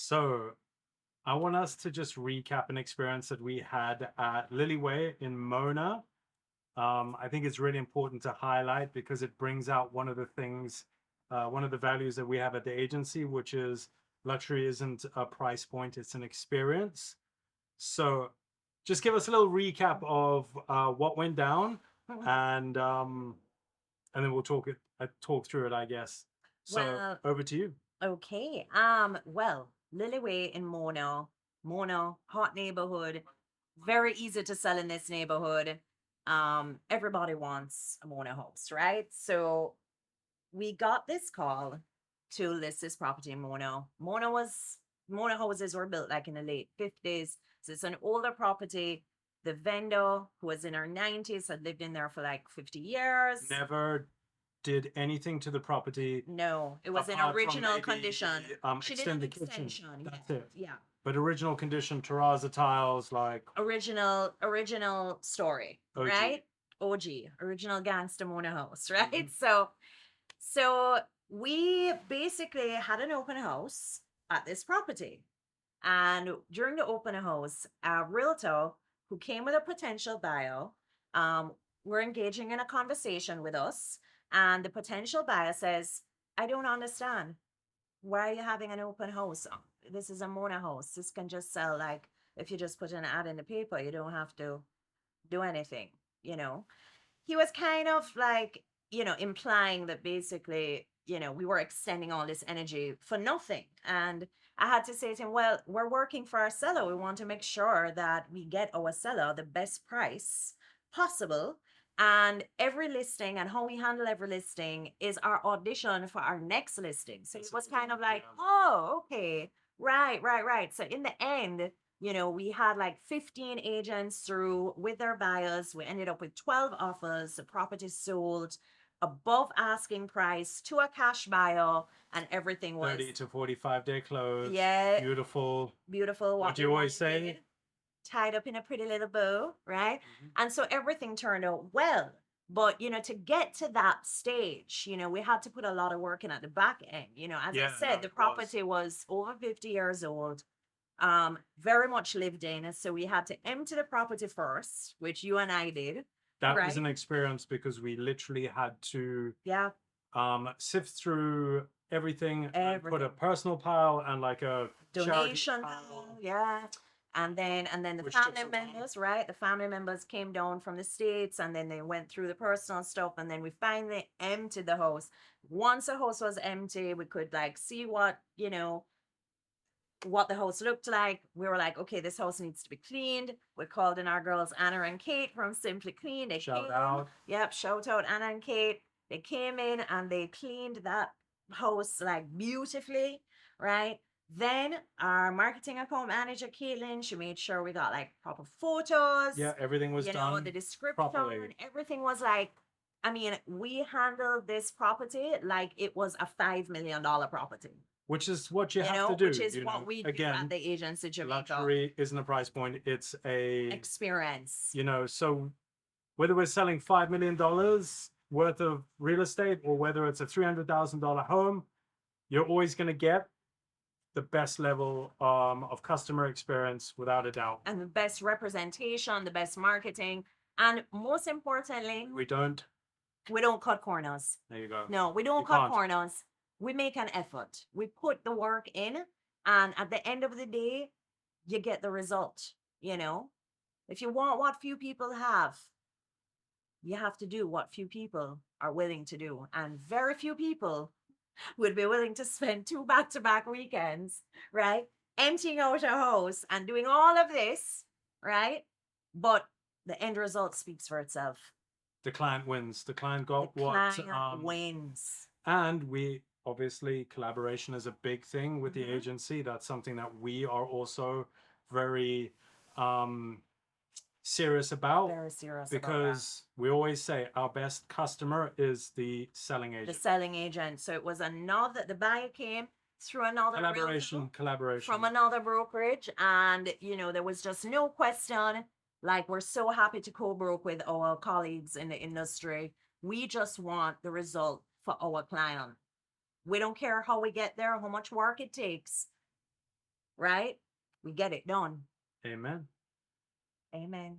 So I want us to just recap an experience that we had at Lilyway in Mona. I think it's really important to highlight because it brings out one of the things, one of the values that we have at the agency, which is luxury isn't a price point, it's an experience. So just give us a little recap of what went down and um, and then we'll talk through it, I guess. So Well, over to you. okay. Lilyway in Mono, hot neighborhood, very easy to sell in this neighborhood. Everybody wants a Mono house, right? So we got this call to list this property in Mono. Mono houses were built like in the late 50s. So it's an older property. The vendor, who was in her 90s, had lived in there for like 50 years. Never did anything to the property No, it was in apart from original maybe condition. She did extend an the kitchen. extension. That's Yeah, it. yeah. But original condition, terrazzo tiles, like Original story, OG. right? OG, original gangster Mona house, right? Mhm. So we basically had an open house at this property. And during the open house, a realtor who came with a potential buyer, um, were engaging in a conversation with us. And the potential buyer says, I don't understand. Why are you having an open house? This is a Mona house. This can just sell like if you just put an ad in the paper, you don't have to do anything, you know? He was kind of like, implying that basically, we were extending all this energy for nothing. And I had to say to him, well, we're working for our seller. We want to make sure that we get our seller the best price possible. And every listing and how we handle every listing is our audition for our next listing. So it was kind of like, oh, okay, right, right, right. So in the end, we had like 15 agents through with their buyers. We ended up with 12 offers. The property sold above asking price to a cash buyer, and everything was 30 to 45-day close. yeah, Beautiful. beautiful. What What do we you always wanted, say? tied up in a pretty little bow, right? Mhm. And so everything turned out well. But to get to that stage, we had to put a lot of work in at the back end. As I Yeah, no, said, the it was. property was over 50 years old, very much lived in. So we had to empty the property first, which you and I did, That was right? an experience because we literally had to Yeah, sift through everything and put a everything. personal pile and like a charity Donation, pile, yeah. And then the which took family some time. members, right? The family members came down from the States, and then they went through the personal stuff, and then we finally emptied the house. Once the house was empty, we could like see what the house looked like. We were like, okay, this house needs to be cleaned. We called in our girls Anna and Kate from Simply Clean. They Shout came. out. Yep, shout out Anna and Kate. They came in and they cleaned that house like beautifully, right? Then our marketing account manager, Caitlin, she made sure we got like proper photos, Yeah, everything was the done description, properly, everything was like, I mean, we handled this property like it was a $5 million property, which is what you have to which do. is what we do at Again, the agency Jamaica. luxury isn't a price point, it's a, Experience. so whether we're selling $5 million worth of real estate or whether it's a $300,000 home, you're always going to get the best level of customer experience without a doubt. And the best representation, the best marketing, and most importantly, We don't. we don't cut corners. There you go. No, we don't You cut can't. corners. We make an effort. We put the work in, and at the end of the day, you get the result. You know, if you want what few people have, you have to do what few people are willing to do, and very few people would be willing to spend two back-to-back weekends, right? Emptying out a house and doing all of this, right? But the end result speaks for itself. The client wins. The client The got what, client wins. and we obviously collaboration is a big thing with the Mhm. agency. That's something that we are also very um, serious about Very serious about that. because we always say our best customer is the selling The agent. selling agent. So it was another, the buyer came through another realtor Collaboration. from another brokerage, and there was just no question. Like, we're so happy to co-broke with our colleagues in the industry. We just want the result for our client. We don't care how we get there, how much work it takes. right? We get it done. Amen. Amen.